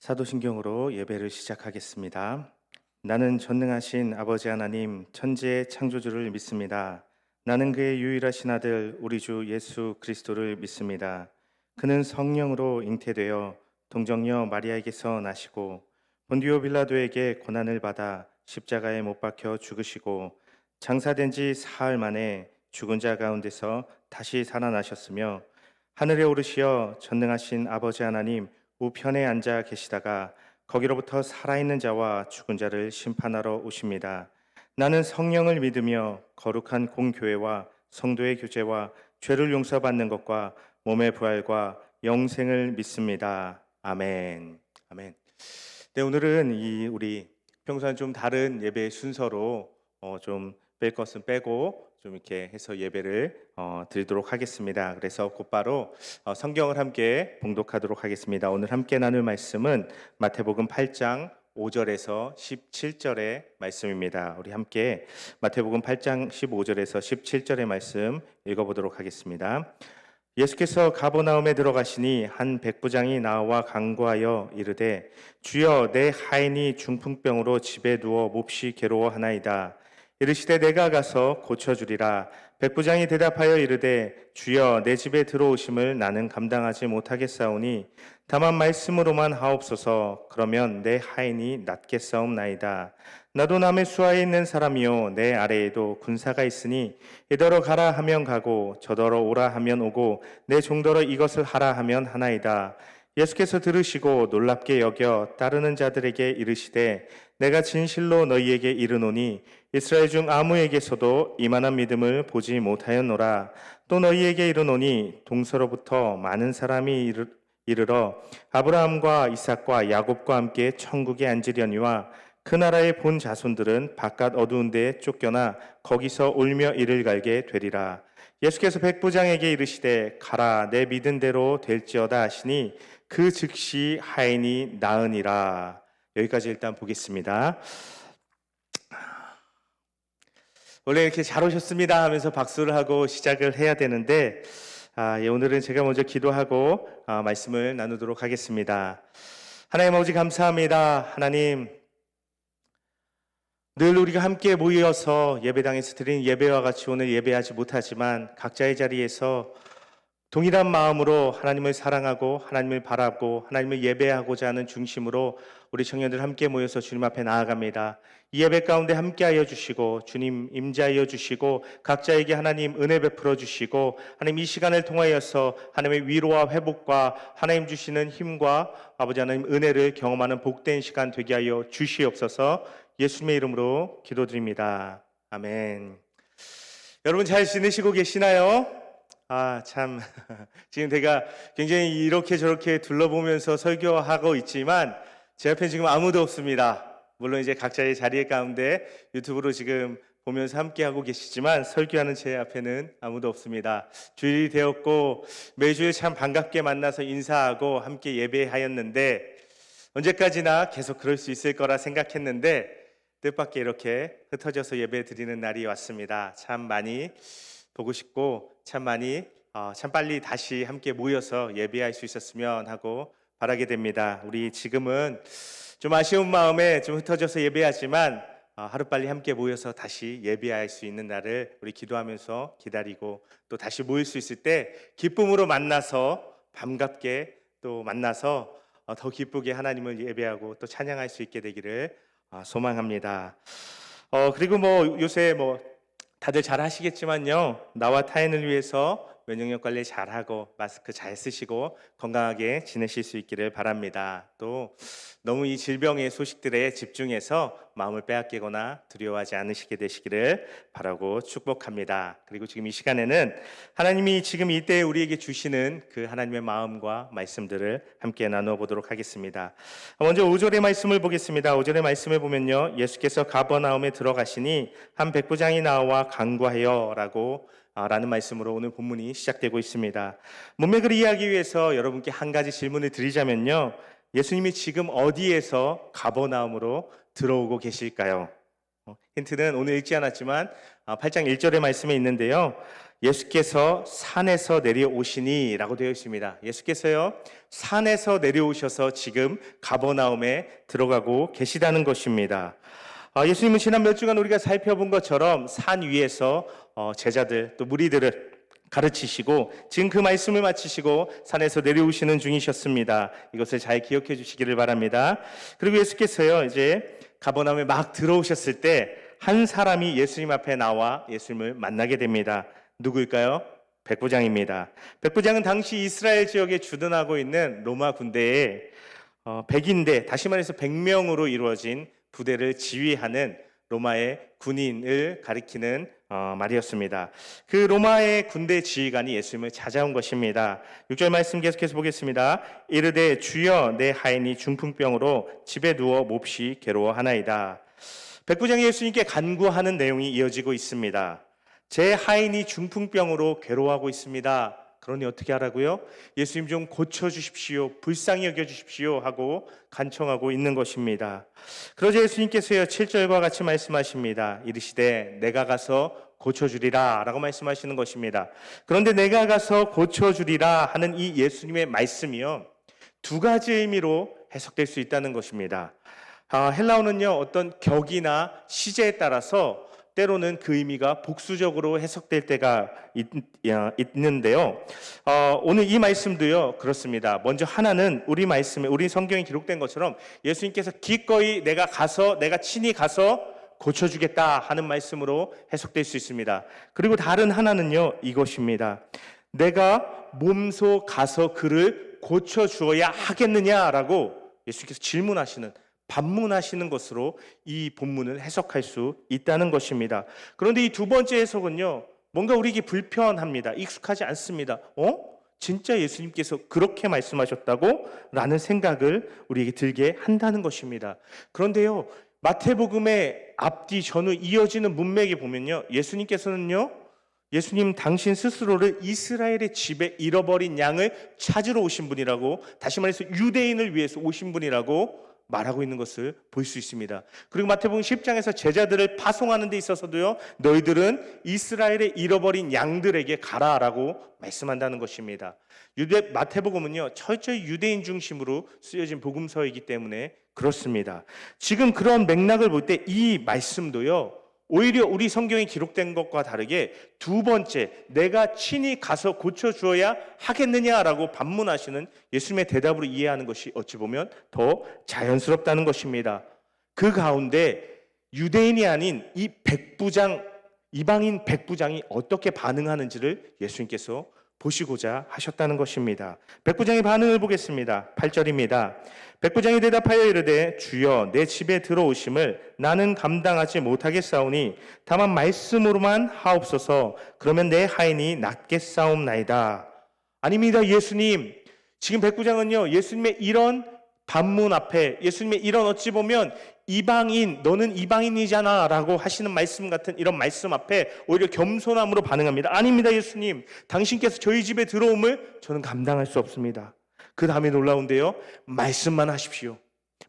사도신경으로 예배를 시작하겠습니다. 나는 전능하신 아버지 하나님 천지의 창조주를 믿습니다. 나는 그의 유일하신 아들 우리 주 예수 그리스도를 믿습니다. 그는 성령으로 잉태되어 동정녀 마리아에게서 나시고 본디오 빌라도에게 고난을 받아 십자가에 못 박혀 죽으시고 장사된 지 사흘 만에 죽은 자 가운데서 다시 살아나셨으며 하늘에 오르시어 전능하신 아버지 하나님 우편에 앉아 계시다가 거기로부터 살아있는 자와 죽은 자를 심판하러 오십니다. 나는 성령을 믿으며 거룩한 공교회와 성도의 교제와 죄를 용서받는 것과 몸의 부활과 영생을 믿습니다. 아멘. 아멘. 네, 오늘은 우리 평소와는 좀 다른 예배 순서로 좀 뺄 것은 빼고 좀 이렇게 해서 예배를 드리도록 하겠습니다. 그래서 곧바로 성경을 함께 봉독하도록 하겠습니다. 오늘 함께 나눌 말씀은 마태복음 8장 5절에서 17절의 말씀입니다. 우리 함께 마태복음 8장 15절에서 17절의 말씀 읽어보도록 하겠습니다. 예수께서 가버나움에 들어가시니 한 백부장이 나와 간구하여 이르되 주여 내 하인이 중풍병으로 집에 누워 몹시 괴로워하나이다. 이르시되 내가 가서 고쳐주리라. 백부장이 대답하여 이르되 주여 내 집에 들어오심을 나는 감당하지 못하겠사오니 다만 말씀으로만 하옵소서. 그러면 내 하인이 낫겠사옵나이다. 나도 남의 수하에 있는 사람이요 내 아래에도 군사가 있으니 이더러 가라 하면 가고 저더러 오라 하면 오고 내 종더러 이것을 하라 하면 하나이다. 예수께서 들으시고 놀랍게 여겨 따르는 자들에게 이르시되 내가 진실로 너희에게 이르노니 이스라엘 중 아무에게서도 이만한 믿음을 보지 못하였노라. 또 너희에게 이르노니 동서로부터 많은 사람이 이르러 아브라함과 이삭과 야곱과 함께 천국에 앉으려니와 그 나라의 본 자손들은 바깥 어두운 데에 쫓겨나 거기서 울며 이를 갈게 되리라. 예수께서 백부장에게 이르시되 가라 내 믿은 대로 될지어다 하시니 그 즉시 하인이 나으니라. 여기까지 일단 보겠습니다. 원래 이렇게 잘 오셨습니다 하면서 박수를 하고 시작을 해야 되는데 오늘은 제가 먼저 기도하고 말씀을 나누도록 하겠습니다. 하나님 아버지 감사합니다. 하나님 늘 우리가 함께 모여서 예배당에서 드리는 예배와 같이 오늘 예배하지 못하지만 각자의 자리에서 동일한 마음으로 하나님을 사랑하고 하나님을 바라고 하나님을 예배하고자 하는 중심으로 우리 청년들 함께 모여서 주님 앞에 나아갑니다. 이 예배 가운데 함께하여 주시고 주님 임재하여 주시고 각자에게 하나님 은혜 베풀어 주시고 하나님 이 시간을 통하여서 하나님의 위로와 회복과 하나님 주시는 힘과 아버지 하나님 은혜를 경험하는 복된 시간 되게 하여 주시옵소서. 예수님의 이름으로 기도드립니다. 아멘. 여러분 잘 지내시고 계시나요? 참 지금 제가 굉장히 이렇게 저렇게 둘러보면서 설교하고 있지만 제 앞에 지금 아무도 없습니다. 물론 이제 각자의 자리 가운데 유튜브로 지금 보면서 함께하고 계시지만 설교하는 제 앞에는 아무도 없습니다. 주일이 되었고 매주일 참 반갑게 만나서 인사하고 함께 예배하였는데 언제까지나 계속 그럴 수 있을 거라 생각했는데 뜻밖의 이렇게 흩어져서 예배 드리는 날이 왔습니다. 참 많이 보고 싶고 참 빨리 다시 함께 모여서 예배할 수 있었으면 하고 바라게 됩니다. 우리 지금은 좀 아쉬운 마음에 좀 흩어져서 예배하지만 하루빨리 함께 모여서 다시 예배할 수 있는 날을 우리 기도하면서 기다리고 또 다시 모일 수 있을 때 기쁨으로 만나서 반갑게 또 만나서 더 기쁘게 하나님을 예배하고 또 찬양할 수 있게 되기를 소망합니다. 그리고 요새 다들 잘 하시겠지만요. 나와 타인을 위해서 면역력 관리 잘하고 마스크 잘 쓰시고 건강하게 지내실 수 있기를 바랍니다. 또 너무 이 질병의 소식들에 집중해서 마음을 빼앗기거나 두려워하지 않으시게 되시기를 바라고 축복합니다. 그리고 지금 이 시간에는 하나님이 지금 이때 우리에게 주시는 그 하나님의 마음과 말씀들을 함께 나누어 보도록 하겠습니다. 먼저 5절의 말씀을 보겠습니다. 5절의 말씀을 보면요. 예수께서 가버나움에 들어가시니 한 백부장이 나와 간구하여 라는 말씀으로 오늘 본문이 시작되고 있습니다. 문맥을 이해하기 위해서 여러분께 한 가지 질문을 드리자면요. 예수님이 지금 어디에서 가버나움으로 들어오고 계실까요? 힌트는 오늘 읽지 않았지만 8장 1절의 말씀에 있는데요. 예수께서 산에서 내려오시니 라고 되어 있습니다. 예수께서요 산에서 내려오셔서 지금 가버나움에 들어가고 계시다는 것입니다. 예수님은 지난 몇 주간 우리가 살펴본 것처럼 산 위에서 제자들 또 무리들을 가르치시고 지금 그 말씀을 마치시고 산에서 내려오시는 중이셨습니다. 이것을 잘 기억해 주시기를 바랍니다. 그리고 예수께서요 이제 가버나움에 막 들어오셨을 때 한 사람이 예수님 앞에 나와 예수님을 만나게 됩니다. 누구일까요? 백부장입니다. 백부장은 당시 이스라엘 지역에 주둔하고 있는 로마 군대의 100인대, 다시 말해서 100명으로 이루어진 부대를 지휘하는 로마의 군인을 가리키는 말이었습니다. 그 로마의 군대 지휘관이 예수님을 찾아온 것입니다. 6절 말씀 계속해서 보겠습니다. 이르되 주여 내 하인이 중풍병으로 집에 누워 몹시 괴로워하나이다. 백부장이 예수님께 간구하는 내용이 이어지고 있습니다. 제 하인이 중풍병으로 괴로워하고 있습니다. 그러니 어떻게 하라고요? 예수님 좀 고쳐주십시오. 불쌍히 여겨주십시오 하고 간청하고 있는 것입니다. 그러자 예수님께서요 7절과 같이 말씀하십니다. 이르시되 내가 가서 고쳐주리라 라고 말씀하시는 것입니다. 그런데 내가 가서 고쳐주리라 하는 이 예수님의 말씀이요 두 가지 의미로 해석될 수 있다는 것입니다. 헬라어는요 어떤 격이나 시제에 따라서 때로는 그 의미가 복수적으로 해석될 때가 있는데요. 오늘 이 말씀도요 그렇습니다. 먼저 하나는 우리 말씀에 우리 성경에 기록된 것처럼 예수님께서 기꺼이 내가 친히 가서 고쳐주겠다 하는 말씀으로 해석될 수 있습니다. 그리고 다른 하나는요 이것입니다. 내가 몸소 가서 그를 고쳐주어야 하겠느냐라고 예수님께서 반문하시는 것으로 이 본문을 해석할 수 있다는 것입니다. 그런데 이 두 번째 해석은요 뭔가 우리에게 불편합니다. 익숙하지 않습니다. 진짜 예수님께서 그렇게 말씀하셨다고? 라는 생각을 우리에게 들게 한다는 것입니다. 그런데요 마태복음의 앞뒤 전후 이어지는 문맥에 보면요 예수님 당신 스스로를 이스라엘의 집에 잃어버린 양을 찾으러 오신 분이라고, 다시 말해서 유대인을 위해서 오신 분이라고 말하고 있는 것을 볼 수 있습니다. 그리고 마태복음 10장에서 제자들을 파송하는 데 있어서도요 너희들은 이스라엘의 잃어버린 양들에게 가라라고 말씀한다는 것입니다. 마태복음은요 철저히 유대인 중심으로 쓰여진 복음서이기 때문에 그렇습니다. 지금 그런 맥락을 볼 때 이 말씀도요 오히려 우리 성경에 기록된 것과 다르게 두 번째 내가 친히 가서 고쳐주어야 하겠느냐라고 반문하시는 예수님의 대답으로 이해하는 것이 어찌 보면 더 자연스럽다는 것입니다. 그 가운데 유대인이 아닌 이방인 백부장이 어떻게 반응하는지를 예수님께서 보시고자 하셨다는 것입니다. 백부장의 반응을 보겠습니다. 8절입니다. 백부장이 대답하여 이르되 주여 내 집에 들어오심을 나는 감당하지 못하겠사오니 다만 말씀으로만 하옵소서. 그러면 내 하인이 낫겠사옵나이다. 아닙니다. 예수님, 지금 백부장은요 예수님의 이런 반문 앞에, 예수님의 이런 어찌 보면 이방인, 너는 이방인이잖아 라고 하시는 말씀 같은 이런 말씀 앞에 오히려 겸손함으로 반응합니다. 아닙니다. 예수님, 당신께서 저희 집에 들어옴을 저는 감당할 수 없습니다. 그 다음에 놀라운데요, 말씀만 하십시오.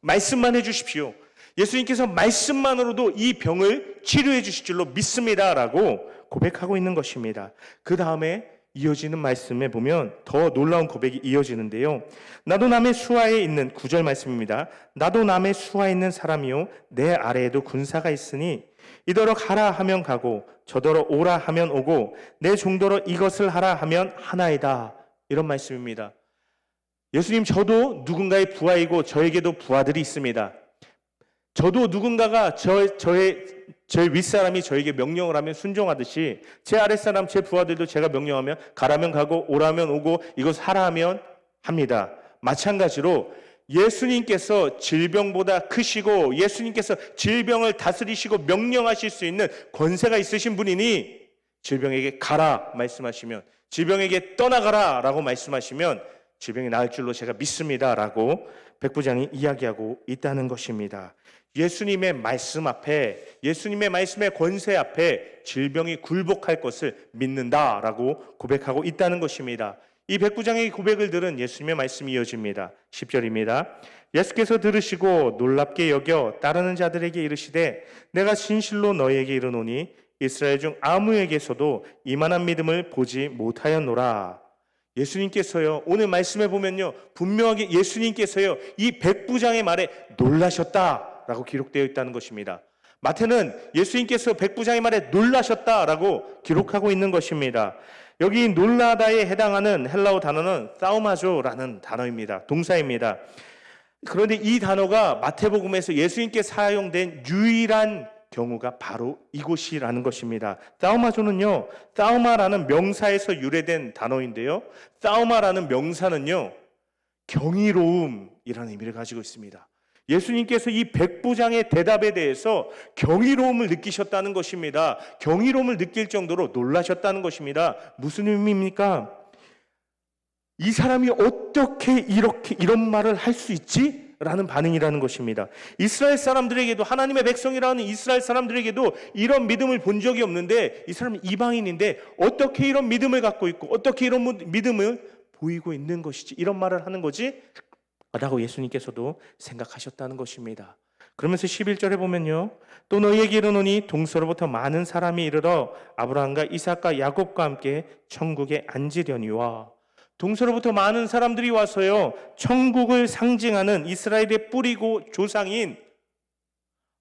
말씀만 해주십시오. 예수님께서 말씀만으로도 이 병을 치료해 주실 줄로 믿습니다 라고 고백하고 있는 것입니다. 그 다음에 이어지는 말씀에 보면 더 놀라운 고백이 이어지는데요. 나도 남의 수하에 있는 9절 말씀입니다. 나도 남의 수하에 있는 사람이요 내 아래에도 군사가 있으니 이더러 가라 하면 가고 저더러 오라 하면 오고 내 종더러 이것을 하라 하면 하나이다. 이런 말씀입니다. 예수님, 저도 누군가의 부하이고 저에게도 부하들이 있습니다. 저도 누군가가 저의 윗사람이 저에게 명령을 하면 순종하듯이 제 아랫사람, 제 부하들도 제가 명령하면 가라면 가고 오라면 오고 이것 하라 하면 합니다. 마찬가지로 예수님께서 질병보다 크시고 예수님께서 질병을 다스리시고 명령하실 수 있는 권세가 있으신 분이니 질병에게 가라 말씀하시면, 질병에게 떠나가라 라고 말씀하시면 질병이 나을 줄로 제가 믿습니다 라고 백부장이 이야기하고 있다는 것입니다. 예수님의 말씀 앞에, 예수님의 말씀의 권세 앞에 질병이 굴복할 것을 믿는다라고 고백하고 있다는 것입니다. 이 백부장의 고백을 들은 예수님의 말씀이 이어집니다. 10절입니다. 예수께서 들으시고 놀랍게 여겨 따르는 자들에게 이르시되 내가 진실로 너희에게 이르노니 이스라엘 중 아무에게서도 이만한 믿음을 보지 못하였노라. 예수님께서요, 오늘 말씀해 보면요, 분명하게 예수님께서요, 이 백부장의 말에 놀라셨다라고 기록되어 있다는 것입니다. 마태는 예수님께서 백부장의 말에 놀라셨다라고 기록하고 있는 것입니다. 여기 놀라다에 해당하는 헬라어 단어는 사우마조라는 단어입니다. 동사입니다. 그런데 이 단어가 마태복음에서 예수님께 사용된 유일한 경우가 바로 이곳이라는 것입니다. 사우마조는요, 사우마라는 명사에서 유래된 단어인데요, 사우마라는 명사는요, 경이로움이라는 의미를 가지고 있습니다. 예수님께서 이 백부장의 대답에 대해서 경이로움을 느끼셨다는 것입니다. 경이로움을 느낄 정도로 놀라셨다는 것입니다. 무슨 의미입니까? 이 사람이 어떻게 이런 말을 할 수 있지? 라는 반응이라는 것입니다. 이스라엘 사람들에게도, 하나님의 백성이라는 이스라엘 사람들에게도 이런 믿음을 본 적이 없는데, 이 사람은 이방인인데 어떻게 이런 믿음을 갖고 있고 어떻게 이런 믿음을 보이고 있는 것이지, 이런 말을 하는 거지? 라고 예수님께서도 생각하셨다는 것입니다. 그러면서 11절에 보면요, 또 너희에게 이르노니 동서로부터 많은 사람이 이르러 아브라함과 이삭과 야곱과 함께 천국에 앉으려니와. 동서로부터 많은 사람들이 와서요, 천국을 상징하는 이스라엘의 뿌리고 조상인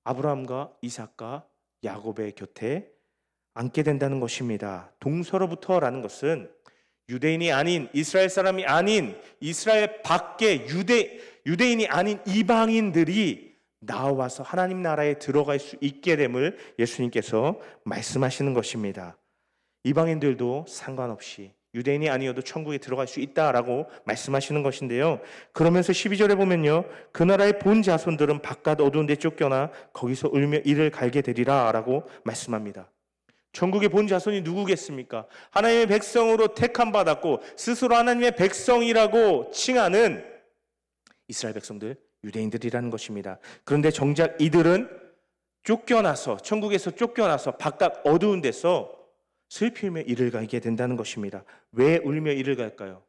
아브라함과 이삭과 야곱의 곁에 앉게 된다는 것입니다. 동서로부터라는 것은 유대인이 아닌, 이스라엘 사람이 아닌, 이스라엘 밖에 유대인이 아닌 이방인들이 나와서 하나님 나라에 들어갈 수 있게 됨을 예수님께서 말씀하시는 것입니다. 이방인들도 상관없이 유대인이 아니어도 천국에 들어갈 수 있다라고 말씀하시는 것인데요, 그러면서 12절에 보면요, 그 나라의 본 자손들은 바깥 어두운 데 쫓겨나 거기서 울며 이를 갈게 되리라 라고 말씀합니다. 천국의 본 자손이 누구겠습니까? 하나님의 백성으로 택함 받았고 스스로 하나님의 백성이라고 칭하는 이스라엘 백성들, 유대인들이라는 것입니다. 그런데 정작 이들은 쫓겨나서, 천국에서 쫓겨나서 바깥 어두운 데서 슬피 울며 이를 갈게 된다는 것입니다. 왜 울며 이를 갈까요?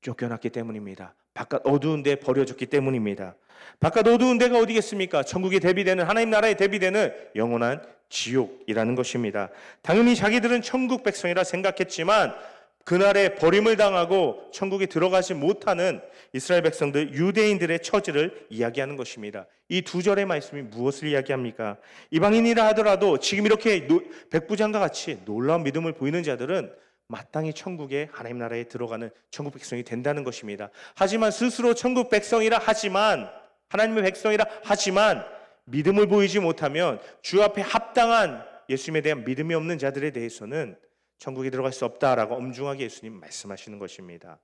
쫓겨났기 때문입니다. 바깥 어두운 데 버려졌기 때문입니다. 바깥 어두운 데가 어디겠습니까? 천국에 대비되는, 하나님 나라에 대비되는 영원한 지옥이라는 것입니다. 당연히 자기들은 천국 백성이라 생각했지만 그날에 버림을 당하고 천국에 들어가지 못하는 이스라엘 백성들, 유대인들의 처지를 이야기하는 것입니다. 이 두 절의 말씀이 무엇을 이야기합니까? 이방인이라 하더라도 지금 이렇게 백부장과 같이 놀라운 믿음을 보이는 자들은 마땅히 천국에, 하나님 나라에 들어가는 천국 백성이 된다는 것입니다. 하지만 스스로 천국 백성이라 하지만, 하나님의 백성이라 하지만 믿음을 보이지 못하면, 주 앞에 합당한 예수님에 대한 믿음이 없는 자들에 대해서는 천국에 들어갈 수 없다라고 엄중하게 예수님 말씀하시는 것입니다.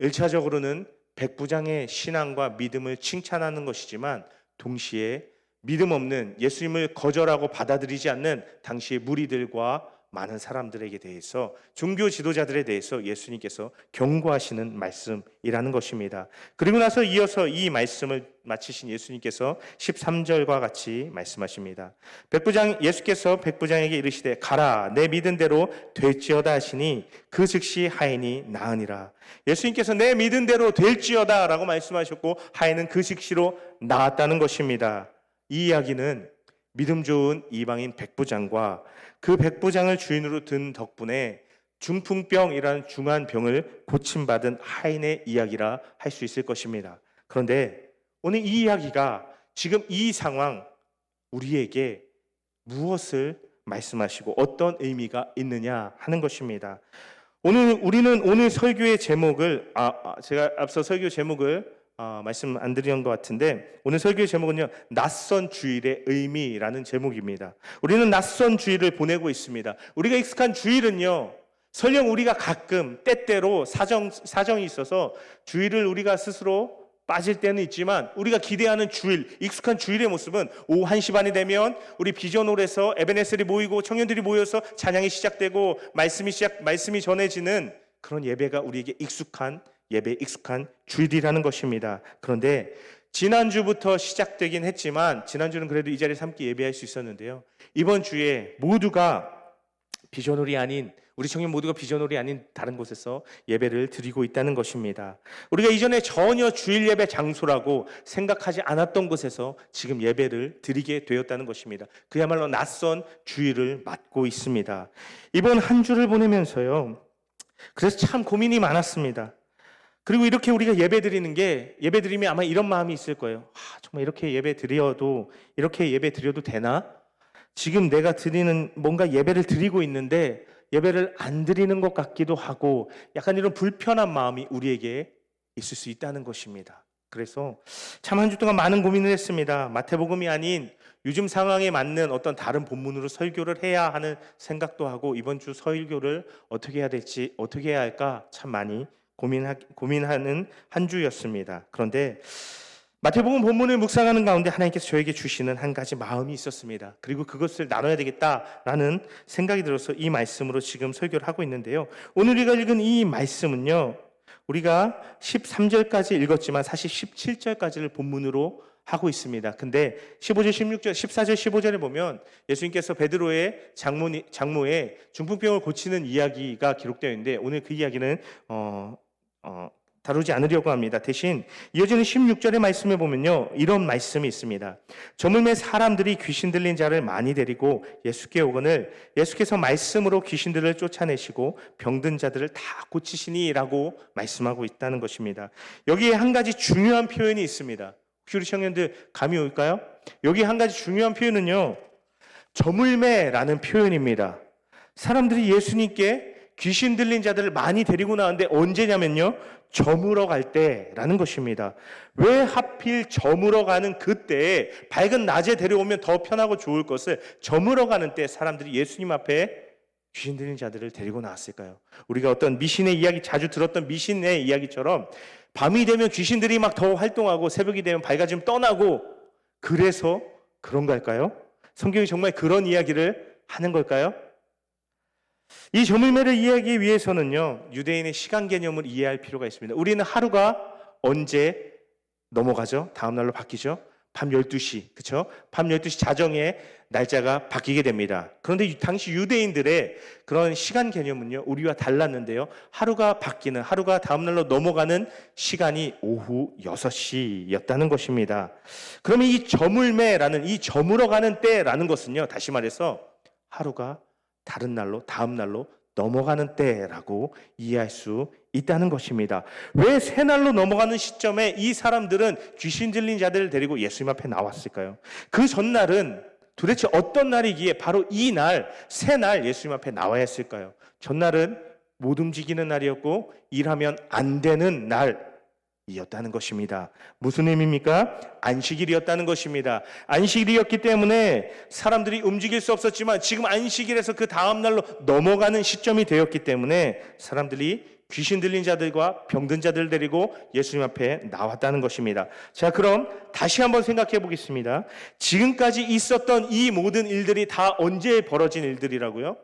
1차적으로는 백부장의 신앙과 믿음을 칭찬하는 것이지만 동시에 믿음 없는, 예수님을 거절하고 받아들이지 않는 당시의 무리들과 많은 사람들에게 대해서, 종교 지도자들에 대해서 예수님께서 경고하시는 말씀이라는 것입니다. 그리고 나서 이어서 이 말씀을 마치신 예수님께서 13절과 같이 말씀하십니다. 예수께서 백부장에게 이르시되 가라, 내 믿은 대로 될지어다 하시니 그 즉시 하인이 나으니라. 예수님께서 내 믿은 대로 될지어다 라고 말씀하셨고 하인은 그 즉시로 나았다는 것입니다. 이 이야기는 믿음 좋은 이방인 백부장과 그 백부장을 주인으로 든 덕분에 중풍병이라는 중한 병을 고침받은 하인의 이야기라 할 수 있을 것입니다. 그런데 오늘 이 이야기가 지금 이 상황, 우리에게 무엇을 말씀하시고 어떤 의미가 있느냐 하는 것입니다. 우리는 오늘 설교의 제목을, 제가 앞서 설교 제목을 말씀 안 드린 것 같은데, 오늘 설교의 제목은요, 낯선 주일의 의미라는 제목입니다. 우리는 낯선 주일을 보내고 있습니다. 우리가 익숙한 주일은요, 설령 우리가 가끔 때때로 사정이 있어서 주일을 우리가 스스로 빠질 때는 있지만, 우리가 기대하는 주일, 익숙한 주일의 모습은 오후 1시 반이 되면 우리 비전홀에서 에베네셀이 모이고 청년들이 모여서 찬양이 시작되고 말씀이 전해지는 그런 예배가 우리에게 익숙한 예배에 익숙한 주일이라는 것입니다. 그런데 지난주부터 시작되긴 했지만, 지난주는 그래도 이 자리에서 함께 예배할 수 있었는데요, 이번 주에 모두가 비전홀이 아닌 우리 청년 모두가 비전홀이 아닌 다른 곳에서 예배를 드리고 있다는 것입니다. 우리가 이전에 전혀 주일 예배 장소라고 생각하지 않았던 곳에서 지금 예배를 드리게 되었다는 것입니다. 그야말로 낯선 주일을 맞고 있습니다. 이번 한 주를 보내면서요, 그래서 참 고민이 많았습니다. 그리고 이렇게 우리가 예배 드리는 게, 예배 드리면 아마 이런 마음이 있을 거예요. 정말 이렇게 예배 드려도 되나? 지금 내가 드리는 뭔가 예배를 드리고 있는데 예배를 안 드리는 것 같기도 하고, 약간 이런 불편한 마음이 우리에게 있을 수 있다는 것입니다. 그래서 참 한 주 동안 많은 고민을 했습니다. 마태복음이 아닌 요즘 상황에 맞는 어떤 다른 본문으로 설교를 해야 하는 생각도 하고, 이번 주 설교를 어떻게 해야 될지, 어떻게 해야 할까 참 많이 고민하는 한 주였습니다. 그런데 마태복음 본문을 묵상하는 가운데 하나님께서 저에게 주시는 한 가지 마음이 있었습니다. 그리고 그것을 나눠야 되겠다라는 생각이 들어서 이 말씀으로 지금 설교를 하고 있는데요. 오늘 우리가 읽은 이 말씀은요, 우리가 13절까지 읽었지만 사실 17절까지를 본문으로 하고 있습니다. 근데 15절, 16절, 14절, 15절에 보면 예수님께서 베드로의 장모의 중풍병을 고치는 이야기가 기록되어 있는데, 오늘 그 이야기는 다루지 않으려고 합니다. 대신 이어지는 16절의 말씀에 보면요, 이런 말씀이 있습니다. 저물매 사람들이 귀신 들린 자를 많이 데리고 예수께 오거늘 예수께서 말씀으로 귀신들을 쫓아내시고 병든 자들을 다 고치시니라고 말씀하고 있다는 것입니다. 여기에 한 가지 중요한 표현이 있습니다. 혹시 우리 청년들 감이 올까요? 여기 한 가지 중요한 표현은요, 저물매라는 표현입니다. 사람들이 예수님께 귀신 들린 자들을 많이 데리고 나왔는데 언제냐면요, 저물어 갈 때라는 것입니다. 왜 하필 저물어 가는 그때에, 밝은 낮에 데려오면 더 편하고 좋을 것을 저물어 가는 때 사람들이 예수님 앞에 귀신 들린 자들을 데리고 나왔을까요? 우리가 어떤 미신의 이야기, 자주 들었던 미신의 이야기처럼 밤이 되면 귀신들이 막 더 활동하고 새벽이 되면 밝아지면 떠나고, 그래서 그런 걸까요? 성경이 정말 그런 이야기를 하는 걸까요? 이 저물매를 이해하기 위해서는요, 유대인의 시간 개념을 이해할 필요가 있습니다. 우리는 하루가 언제 넘어가죠? 다음 날로 바뀌죠? 밤 12시, 그렇죠? 밤 12시 자정에 날짜가 바뀌게 됩니다. 그런데 당시 유대인들의 그런 시간 개념은요, 우리와 달랐는데요. 하루가 다음 날로 넘어가는 시간이 오후 6시였다는 것입니다. 그러면 이 저물매라는, 이 저물어 가는 때라는 것은요, 다시 말해서 하루가 다른 날로, 다음 날로 넘어가는 때라고 이해할 수 있다는 것입니다. 왜 새 날로 넘어가는 시점에 이 사람들은 귀신 들린 자들을 데리고 예수님 앞에 나왔을까요? 그 전날은 도대체 어떤 날이기에 바로 이 날, 새 날 예수님 앞에 나와야 했을까요? 전날은 못 움직이는 날이었고 일하면 안 되는 날이었다는 것입니다. 무슨 의미입니까? 안식일이었다는 것입니다. 안식일이었기 때문에 사람들이 움직일 수 없었지만 지금 안식일에서 그 다음 날로 넘어가는 시점이 되었기 때문에 사람들이 귀신 들린 자들과 병든 자들을 데리고 예수님 앞에 나왔다는 것입니다. 자, 그럼 다시 한번 생각해 보겠습니다. 지금까지 있었던 이 모든 일들이 다 언제 벌어진 일들이라고요?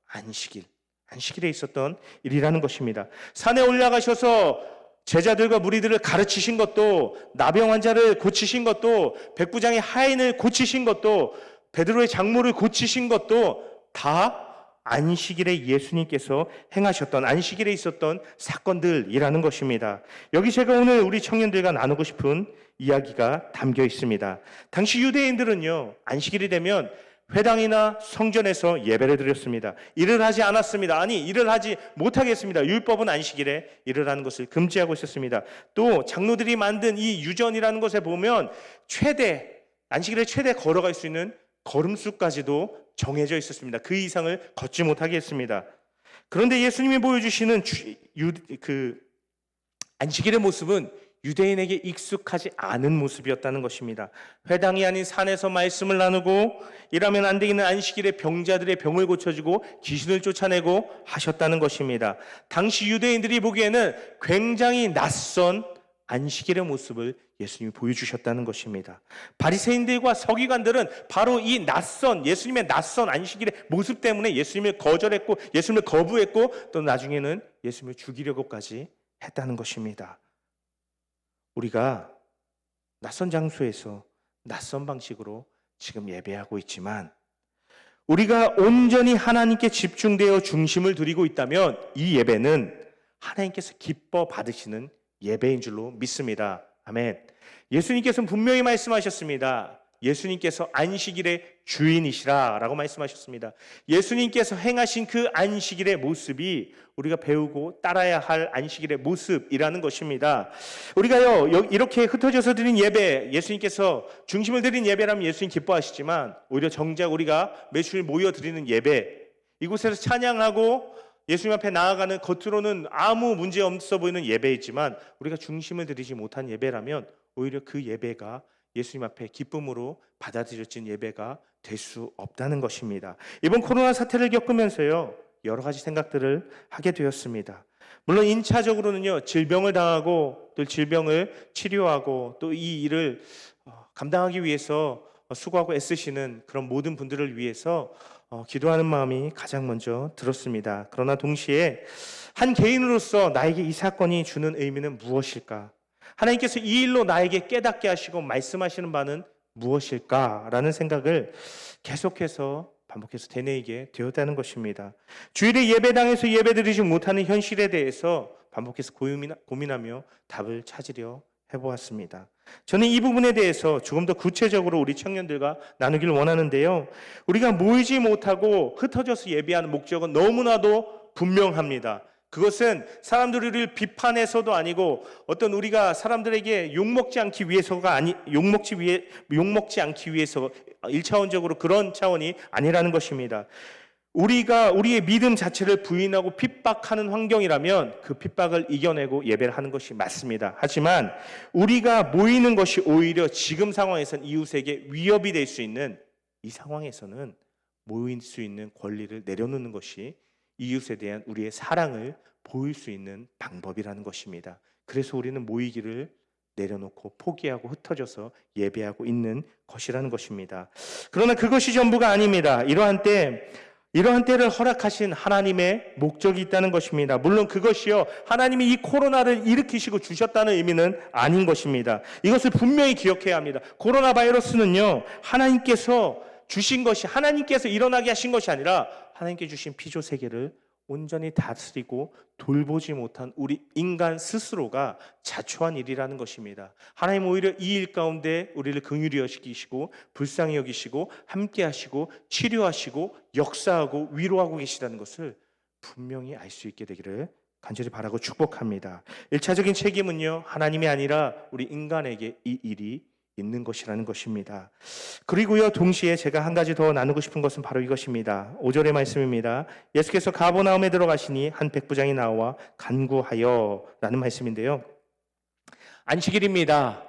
안식일에 있었던 일이라는 것입니다. 산에 올라가셔서 제자들과 무리들을 가르치신 것도, 나병 환자를 고치신 것도, 백부장의 하인을 고치신 것도, 베드로의 장모를 고치신 것도 다 안식일에 예수님께서 행하셨던, 안식일에 있었던 사건들이라는 것입니다. 여기 제가 오늘 우리 청년들과 나누고 싶은 이야기가 담겨 있습니다. 당시 유대인들은요, 안식일이 되면 회당이나 성전에서 예배를 드렸습니다. 일을 하지 않았습니다. 아니, 일을 하지 못하겠습니다. 율법은 안식일에 일을 하는 것을 금지하고 있었습니다. 또 장로들이 만든 이 유전이라는 것에 보면 안식일에 최대 걸어갈 수 있는 걸음수까지도 정해져 있었습니다. 그 이상을 걷지 못하게 했습니다. 그런데 예수님이 보여주시는 안식일의 모습은 유대인에게 익숙하지 않은 모습이었다는 것입니다. 회당이 아닌 산에서 말씀을 나누고, 일하면 안 되는 안식일에 병자들의 병을 고쳐주고 귀신을 쫓아내고 하셨다는 것입니다. 당시 유대인들이 보기에는 굉장히 낯선 안식일의 모습을 예수님이 보여주셨다는 것입니다. 바리새인들과 서기관들은 바로 이 예수님의 낯선 안식일의 모습 때문에 예수님을 거절했고, 예수님을 거부했고, 또 나중에는 예수님을 죽이려고까지 했다는 것입니다. 우리가 낯선 장소에서 낯선 방식으로 지금 예배하고 있지만, 우리가 온전히 하나님께 집중되어 중심을 두리고 있다면 이 예배는 하나님께서 기뻐 받으시는 예배인 줄로 믿습니다. 아멘. 예수님께서는 분명히 말씀하셨습니다. 예수님께서 안식일의 주인이시라 라고 말씀하셨습니다. 예수님께서 행하신 그 안식일의 모습이 우리가 배우고 따라야 할 안식일의 모습이라는 것입니다. 우리가요, 이렇게 흩어져서 드린 예배, 예수님께서 중심을 드린 예배라면 예수님 기뻐하시지만 오히려 정작 우리가 매주일 모여 드리는 예배, 이곳에서 찬양하고 예수님 앞에 나아가는 겉으로는 아무 문제 없어 보이는 예배이지만 우리가 중심을 드리지 못한 예배라면 오히려 그 예배가 예수님 앞에 기쁨으로 받아들여진 예배가 될 수 없다는 것입니다. 이번 코로나 사태를 겪으면서요, 여러 가지 생각들을 하게 되었습니다. 물론 인차적으로는요, 질병을 당하고 또 질병을 치료하고 또 이 일을 감당하기 위해서 수고하고 애쓰시는 그런 모든 분들을 위해서 기도하는 마음이 가장 먼저 들었습니다. 그러나 동시에 한 개인으로서 나에게 이 사건이 주는 의미는 무엇일까? 하나님께서 이 일로 나에게 깨닫게 하시고 말씀하시는 바는 무엇일까라는 생각을 계속해서 반복해서 되뇌이게 되었다는 것입니다. 주일에 예배당에서 예배드리지 못하는 현실에 대해서 반복해서 고민하며 답을 찾으려 해보았습니다. 저는 이 부분에 대해서 조금 더 구체적으로 우리 청년들과 나누길 원하는데요. 우리가 모이지 못하고 흩어져서 예배하는 목적은 너무나도 분명합니다. 그것은 사람들이 우리를 비판해서도 아니고 어떤 우리가 사람들에게 욕먹지 않기 위해서가 욕먹지 않기 위해서 1차원적으로 그런 차원이 아니라는 것입니다. 우리가 우리의 믿음 자체를 부인하고 핍박하는 환경이라면 그 핍박을 이겨내고 예배를 하는 것이 맞습니다. 하지만 우리가 모이는 것이 오히려 지금 상황에서는 이웃에게 위협이 될 수 있는 이 상황에서는 모일 수 있는 권리를 내려놓는 것이 이웃에 대한 우리의 사랑을 보일 수 있는 방법이라는 것입니다. 그래서 우리는 모이기를 내려놓고 포기하고 흩어져서 예배하고 있는 것이라는 것입니다. 그러나 그것이 전부가 아닙니다. 이러한 때를 허락하신 하나님의 목적이 있다는 것입니다. 물론 그것이요, 하나님이 이 코로나를 일으키시고 주셨다는 의미는 아닌 것입니다. 이것을 분명히 기억해야 합니다. 코로나 바이러스는요, 하나님께서 주신 것이, 하나님께서 일어나게 하신 것이 아니라 하나님께 주신 피조 세계를 온전히 다스리고 돌보지 못한 우리 인간 스스로가 자초한 일이라는 것입니다. 하나님 오히려 이 일 가운데 우리를 긍휼히 여기시고 불쌍히 여기시고 함께 하시고 치료하시고 역사하고 위로하고 계시다는 것을 분명히 알 수 있게 되기를 간절히 바라고 축복합니다. 1차적인 책임은요, 하나님이 아니라 우리 인간에게 이 일이 있는 것이라는 것입니다. 그리고요, 동시에 제가 한 가지 더 나누고 싶은 것은 바로 이것입니다. 5절의 말씀입니다. 예수께서 가버나움에 들어가시니 한 백부장이 나와 간구하여 라는 말씀인데요. 안식일입니다.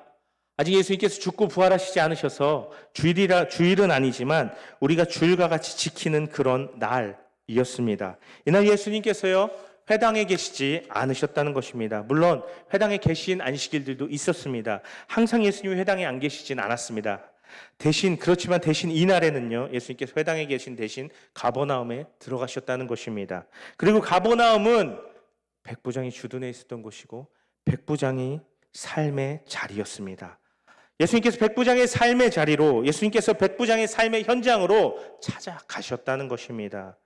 아직 예수님께서 죽고 부활하시지 않으셔서 주일은 아니지만 우리가 주일과 같이 지키는 그런 날이었습니다. 이날 예수님께서요, 회당에 계시지 않으셨다는 것입니다. 물론 회당에 계신 안식일들도 있었습니다. 항상 예수님이 회당에 안 계시진 않았습니다. 그렇지만 대신 이날에는요, 예수님께서 회당에 계신 대신 가버나움에 들어가셨다는 것입니다. 그리고 가버나움은 백부장이 주둔해 있었던 곳이고 백부장이 삶의 자리였습니다. 예수님께서 백부장의 삶의 자리로, 예수님께서 백부장의 삶의 현장으로 찾아가셨다는 것입니다.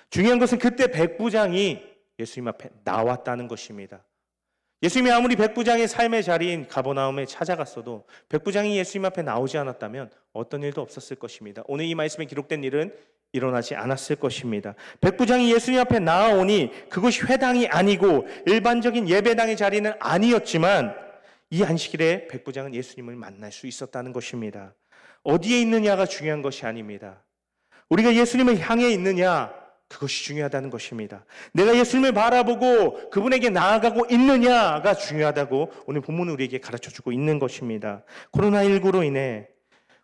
중요한 것은 그때 백부장이 예수님 앞에 나왔다는 것입니다. 예수님이 아무리 백부장의 삶의 자리인 가버나움에 찾아갔어도 백부장이 예수님 앞에 나오지 않았다면 어떤 일도 없었을 것입니다. 오늘 이 말씀에 기록된 일은 일어나지 않았을 것입니다. 백부장이 예수님 앞에 나아오니 그것이 회당이 아니고 일반적인 예배당의 자리는 아니었지만 이 안식일에 백부장은 예수님을 만날 수 있었다는 것입니다. 어디에 있느냐가 중요한 것이 아닙니다. 우리가 예수님을 향해 있느냐, 그것이 중요하다는 것입니다. 내가 예수님을 바라보고 그분에게 나아가고 있느냐가 중요하다고 오늘 본문은 우리에게 가르쳐주고 있는 것입니다. 코로나19로 인해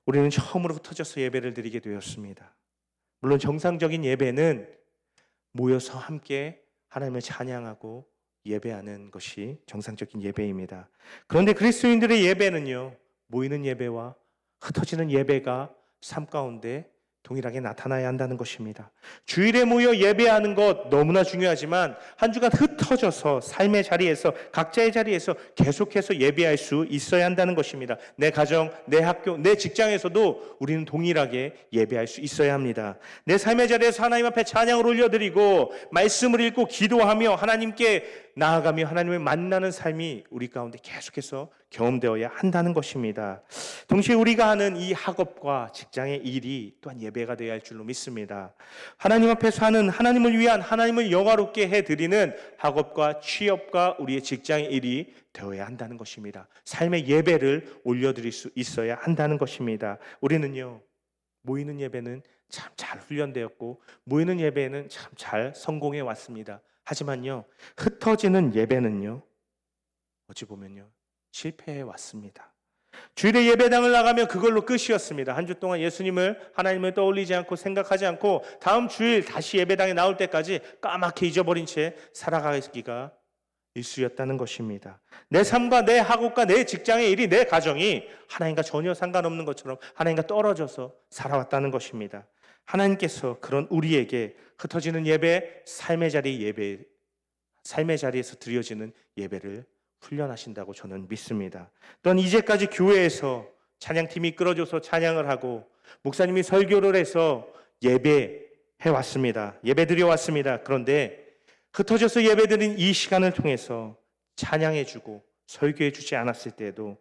우리는 처음으로 흩어져서 예배를 드리게 되었습니다. 물론 정상적인 예배는 모여서 함께 하나님을 찬양하고 예배하는 것이 정상적인 예배입니다. 그런데 그리스도인들의 예배는요, 모이는 예배와 흩어지는 예배가 삶 가운데 동일하게 나타나야 한다는 것입니다. 주일에 모여 예배하는 것 너무나 중요하지만 한 주간 흩어져서 삶의 자리에서 각자의 자리에서 계속해서 예배할 수 있어야 한다는 것입니다. 내 가정, 내 학교, 내 직장에서도 우리는 동일하게 예배할 수 있어야 합니다. 내 삶의 자리에서 하나님 앞에 찬양을 올려드리고 말씀을 읽고 기도하며 하나님께 나아가며 하나님을 만나는 삶이 우리 가운데 계속해서 경험되어야 한다는 것입니다. 동시에 우리가 하는 이 학업과 직장의 일이 또한 예배가 되어야 할 줄로 믿습니다. 하나님 앞에서 하는 하나님을 위한 하나님을 영화롭게 해드리는 학업과 취업과 우리의 직장의 일이 되어야 한다는 것입니다. 삶의 예배를 올려드릴 수 있어야 한다는 것입니다. 우리는요, 모이는 예배는 참 잘 훈련되었고 모이는 예배는 참 잘 성공해 왔습니다. 하지만요, 흩어지는 예배는요, 어찌 보면요, 실패해 왔습니다. 주일에 예배당을 나가면 그걸로 끝이었습니다. 한 주 동안 예수님을, 하나님을 떠올리지 않고 생각하지 않고 다음 주일 다시 예배당에 나올 때까지 까맣게 잊어버린 채 살아가기가 일수였다는 것입니다. 내 삶과 내 학업과 내 직장의 일이, 내 가정이 하나님과 전혀 상관없는 것처럼 하나님과 떨어져서 살아왔다는 것입니다. 하나님께서 그런 우리에게 흩어지는 예배, 삶의 자리에서 드려지는 예배를 훈련하신다고 저는 믿습니다. 또한 이제까지 교회에서 찬양팀이 끌어줘서 찬양을 하고 목사님이 설교를 해서 예배해 왔습니다. 예배드려 왔습니다. 그런데 흩어져서 예배드린 이 시간을 통해서 찬양해주고 설교해주지 않았을 때에도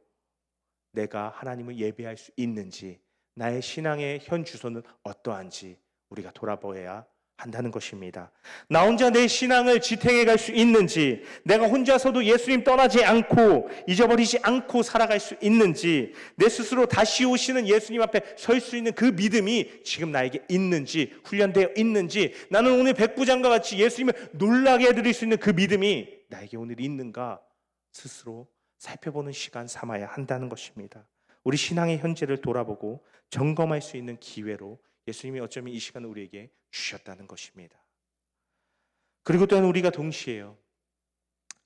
내가 하나님을 예배할 수 있는지, 나의 신앙의 현 주소는 어떠한지 우리가 돌아보아야 한다는 것입니다. 나 혼자 내 신앙을 지탱해 갈 수 있는지, 내가 혼자서도 예수님 떠나지 않고 잊어버리지 않고 살아갈 수 있는지, 내 스스로 다시 오시는 예수님 앞에 설 수 있는 그 믿음이 지금 나에게 있는지, 훈련되어 있는지, 나는 오늘 백부장과 같이 예수님을 놀라게 해드릴 수 있는 그 믿음이 나에게 오늘 있는가 스스로 살펴보는 시간 삼아야 한다는 것입니다. 우리 신앙의 현재를 돌아보고 점검할 수 있는 기회로 예수님이 어쩌면 이 시간을 우리에게 주셨다는 것입니다. 그리고 또한 우리가 동시에요,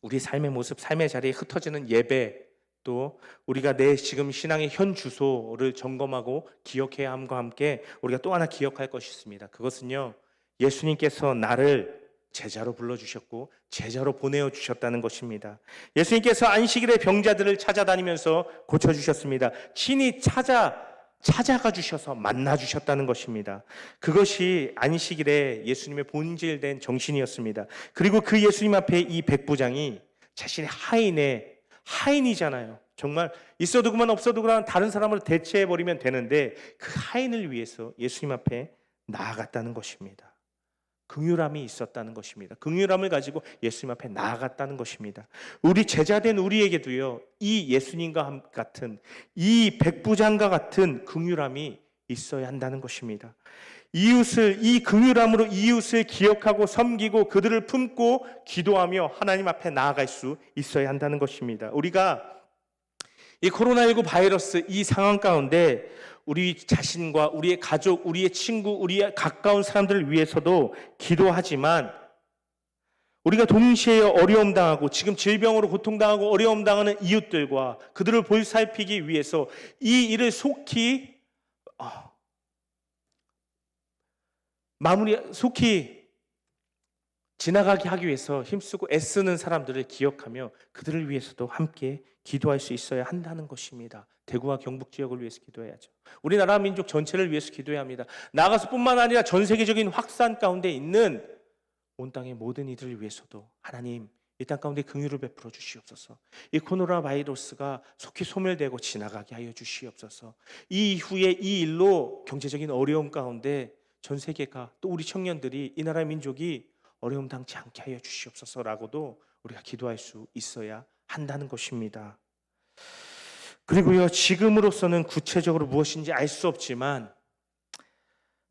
우리 삶의 모습, 삶의 자리에 흩어지는 예배, 또 우리가 내 지금 신앙의 현 주소를 점검하고 기억해야 함과 함께 우리가 또 하나 기억할 것이 있습니다. 그것은요, 예수님께서 나를 제자로 불러주셨고 제자로 보내주셨다는 것입니다. 예수님께서 안식일에 병자들을 찾아다니면서 고쳐주셨습니다. 친히 찾아가 주셔서 만나 주셨다는 것입니다. 그것이 안식일에 예수님의 본질된 정신이었습니다. 그리고 그 예수님 앞에 이 백부장이 자신의 하인이잖아요. 정말 있어도 그만 없어도 그만 다른 사람을 대체해버리면 되는데 그 하인을 위해서 예수님 앞에 나아갔다는 것입니다. 긍휼함이 있었다는 것입니다. 긍휼함을 가지고 예수님 앞에 나아갔다는 것입니다. 우리 제자된 우리에게도요, 이 예수님과 같은, 이 백부장과 같은 긍휼함이 있어야 한다는 것입니다. 이 긍휼함으로 이웃을 기억하고 섬기고 그들을 품고 기도하며 하나님 앞에 나아갈 수 있어야 한다는 것입니다. 우리가 이 코로나19 바이러스 이 상황 가운데 우리 자신과 우리의 가족, 우리의 친구, 우리의 가까운 사람들을 위해서도 기도하지만 우리가 동시에 어려움 당하고 지금 질병으로 고통당하고 어려움 당하는 이웃들과 그들을 볼살피기 위해서 이 일을 속히 지나가게 하기 위해서 힘쓰고 애쓰는 사람들을 기억하며 그들을 위해서도 함께 기도할 수 있어야 한다는 것입니다. 대구와 경북 지역을 위해서 기도해야죠. 우리나라 민족 전체를 위해서 기도해야 합니다. 나아가서 뿐만 아니라 전 세계적인 확산 가운데 있는 온 땅의 모든 이들을 위해서도 하나님, 이 땅 가운데 긍휼을 베풀어 주시옵소서. 이 코로나 바이러스가 속히 소멸되고 지나가게 하여 주시옵소서. 이 이후에 이 일로 경제적인 어려움 가운데 전 세계가 또 우리 청년들이 이 나라 민족이 어려움 당치 않게 하여 주시옵소서라고도 우리가 기도할 수 있어야 한다는 것입니다. 그리고요, 지금으로서는 구체적으로 무엇인지 알 수 없지만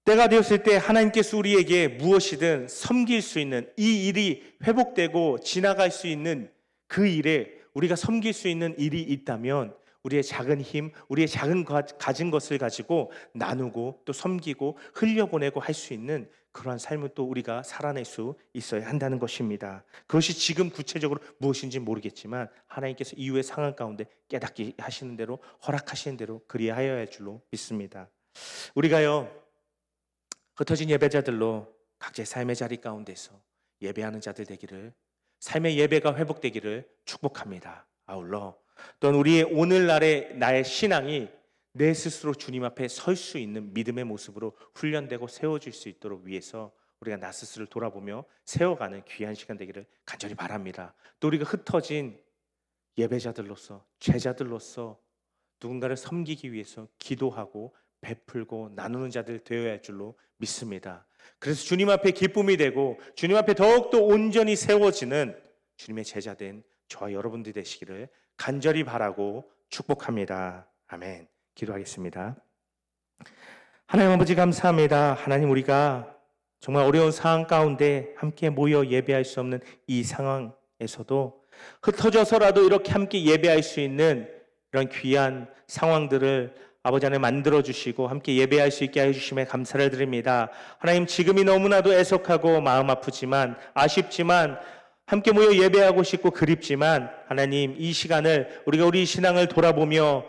때가 되었을 때 하나님께서 우리에게 무엇이든 섬길 수 있는, 이 일이 회복되고 지나갈 수 있는 그 일에 우리가 섬길 수 있는 일이 있다면 우리의 작은 힘, 우리의 작은 가진 것을 가지고 나누고 또 섬기고 흘려보내고 할 수 있는 그러한 삶을 또 우리가 살아낼 수 있어야 한다는 것입니다. 그것이 지금 구체적으로 무엇인지 모르겠지만 하나님께서 이후의 상황 가운데 깨닫게 하시는 대로, 허락하시는 대로 그리하여야 할 줄로 믿습니다. 우리가요, 흩어진 예배자들로 각자의 삶의 자리 가운데서 예배하는 자들 되기를, 삶의 예배가 회복되기를 축복합니다. 아울러 또한 우리의 오늘날의 나의 신앙이 내 스스로 주님 앞에 설 수 있는 믿음의 모습으로 훈련되고 세워질 수 있도록 위해서 우리가 나 스스로를 돌아보며 세워가는 귀한 시간 되기를 간절히 바랍니다. 또 우리가 흩어진 예배자들로서, 제자들로서 누군가를 섬기기 위해서 기도하고 베풀고 나누는 자들 되어야 할 줄로 믿습니다. 그래서 주님 앞에 기쁨이 되고 주님 앞에 더욱더 온전히 세워지는 주님의 제자된 저와 여러분들이 되시기를 간절히 바라고 축복합니다. 아멘. 기도하겠습니다. 하나님 아버지 감사합니다. 하나님, 우리가 정말 어려운 상황 가운데 함께 모여 예배할 수 없는 이 상황에서도 흩어져서라도 이렇게 함께 예배할 수 있는 이런 귀한 상황들을 아버지 하나님 만들어 주시고 함께 예배할 수 있게 해주심에 감사를 드립니다. 하나님, 지금이 너무나도 애석하고 마음 아프지만 아쉽지만 함께 모여 예배하고 싶고 그립지만 하나님, 이 시간을 우리가 우리 신앙을 돌아보며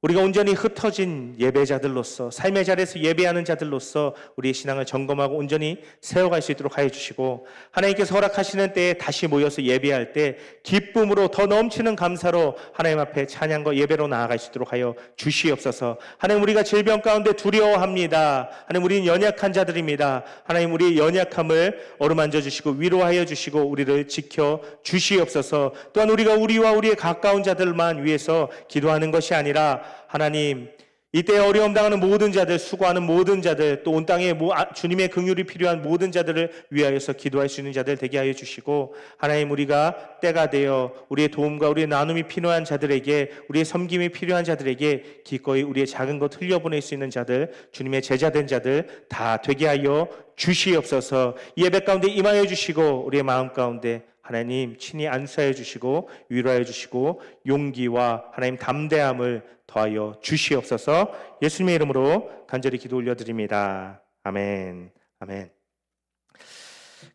우리가 온전히 흩어진 예배자들로서 삶의 자리에서 예배하는 자들로서 우리의 신앙을 점검하고 온전히 세워갈 수 있도록 하여 주시고, 하나님께서 허락하시는 때에 다시 모여서 예배할 때 기쁨으로 더 넘치는 감사로 하나님 앞에 찬양과 예배로 나아갈 수 있도록 하여 주시옵소서. 하나님, 우리가 질병 가운데 두려워합니다. 하나님, 우리는 연약한 자들입니다. 하나님, 우리의 연약함을 어루만져 주시고 위로하여 주시고 우리를 지켜 주시옵소서. 또한 우리가 우리와 우리의 가까운 자들만 위해서 기도하는 것이 아니라 하나님, 이때 어려움 당하는 모든 자들, 수고하는 모든 자들, 또 온 땅에 주님의 긍휼이 필요한 모든 자들을 위하여서 기도할 수 있는 자들 되게 하여 주시고, 하나님, 우리가 때가 되어 우리의 도움과 우리의 나눔이 필요한 자들에게, 우리의 섬김이 필요한 자들에게 기꺼이 우리의 작은 것 흘려보낼 수 있는 자들, 주님의 제자된 자들 다 되게 하여 주시옵소서. 예배 가운데 임하여 주시고 우리의 마음 가운데 하나님 친히 안수하여 주시고 위로하여 주시고 용기와 하나님 담대함을 더하여 주시옵소서. 예수님의 이름으로 간절히 기도 올려드립니다. 아멘. 아멘.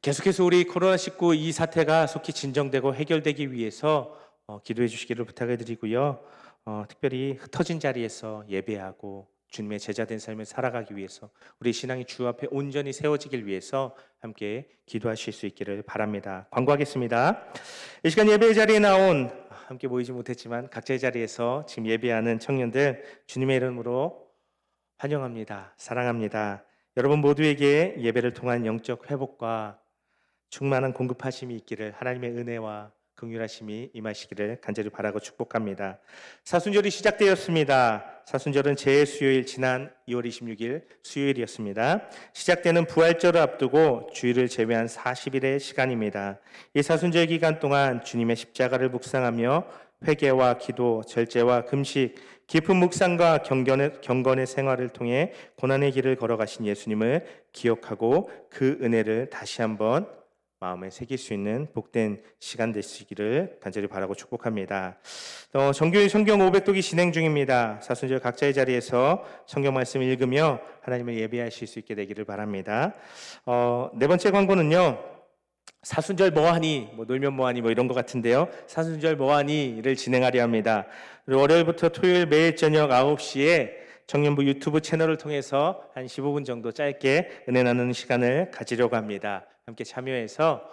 계속해서 우리 코로나19 이 사태가 속히 진정되고 해결되기 위해서 기도해 주시기를 부탁을 드리고요. 특별히 흩어진 자리에서 예배하고 주님의 제자된 삶을 살아가기 위해서 우리 신앙이 주 앞에 온전히 세워지길 위해서 함께 기도하실 수 있기를 바랍니다. 광고하겠습니다. 이 시간 예배 자리에 나온 함께 모이지 못했지만 각자의 자리에서 지금 예배하는 청년들 주님의 이름으로 환영합니다. 사랑합니다. 여러분 모두에게 예배를 통한 영적 회복과 충만한 공급하심이 있기를 하나님의 은혜와 긍휼하심이 임하시기를 간절히 바라고 축복합니다. 사순절이 시작되었습니다. 사순절은 제 수요일 지난 2월 26일 수요일이었습니다. 시작되는 부활절을 앞두고 주일을 제외한 40일의 시간입니다. 이 사순절 기간 동안 주님의 십자가를 묵상하며 회개와 기도, 절제와 금식, 깊은 묵상과 경건의 생활을 통해 고난의 길을 걸어가신 예수님을 기억하고 그 은혜를 다시 한번 마음에 새길 수 있는 복된 시간 되시기를 간절히 바라고 축복합니다. 정규일 성경 500독이 진행 중입니다. 사순절 각자의 자리에서 성경 말씀을 읽으며 하나님을 예배하실 수 있게 되기를 바랍니다. 네 번째 광고는요. 사순절 뭐하니? 놀면 뭐하니? 이런 것 같은데요. 사순절 뭐하니?를 진행하려 합니다. 월요일부터 토요일 매일 저녁 9시에 청년부 유튜브 채널을 통해서 한 15분 정도 짧게 은혜 나누는 시간을 가지려고 합니다. 함께 참여해서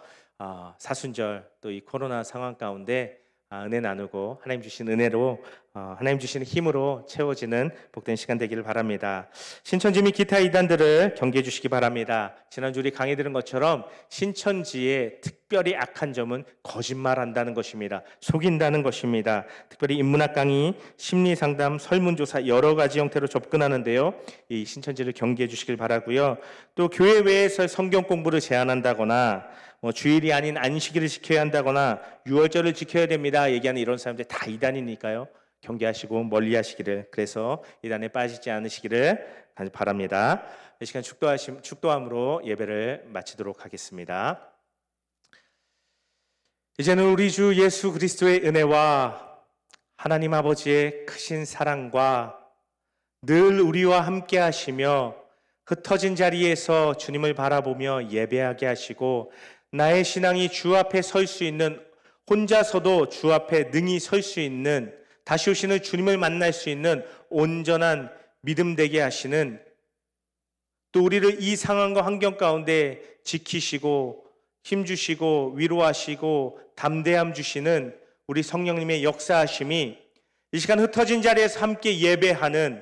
사순절 또 이 코로나 상황 가운데 은혜 나누고 하나님 주신 은혜로 하나님 주시는 힘으로 채워지는 복된 시간 되기를 바랍니다. 신천지 및 기타 이단들을 경계해 주시기 바랍니다. 지난주 우리 강의 들은 것처럼 신천지의 특별히 악한 점은 거짓말한다는 것입니다. 속인다는 것입니다. 특별히 인문학 강의, 심리상담, 설문조사 여러 가지 형태로 접근하는데요. 이 신천지를 경계해 주시길 바라고요. 또 교회 외에서 성경 공부를 제한한다거나 주일이 아닌 안식일을 지켜야 한다거나 6월절을 지켜야 됩니다 얘기하는 이런 사람들 다 이단이니까요. 경계하시고 멀리하시기를, 그래서 이단에 빠지지 않으시기를 바랍니다. 이 시간 축도함으로 예배를 마치도록 하겠습니다. 이제는 우리 주 예수 그리스도의 은혜와 하나님 아버지의 크신 사랑과 늘 우리와 함께 하시며 흩어진 자리에서 주님을 바라보며 예배하게 하시고 나의 신앙이 주 앞에 설 수 있는, 혼자서도 주 앞에 능히 설 수 있는, 다시 오시는 주님을 만날 수 있는 온전한 믿음 되게 하시는 또 우리를 이 상황과 환경 가운데 지키시고 힘주시고 위로하시고 담대함 주시는 우리 성령님의 역사하심이 이 시간 흩어진 자리에서 함께 예배하는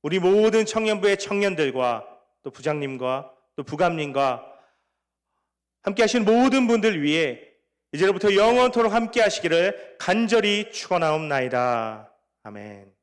우리 모든 청년부의 청년들과 또 부장님과 또 부감님과 함께 하시는 모든 분들 위해 이제로부터 영원토록 함께 하시기를 간절히 축원하옵나이다. 아멘.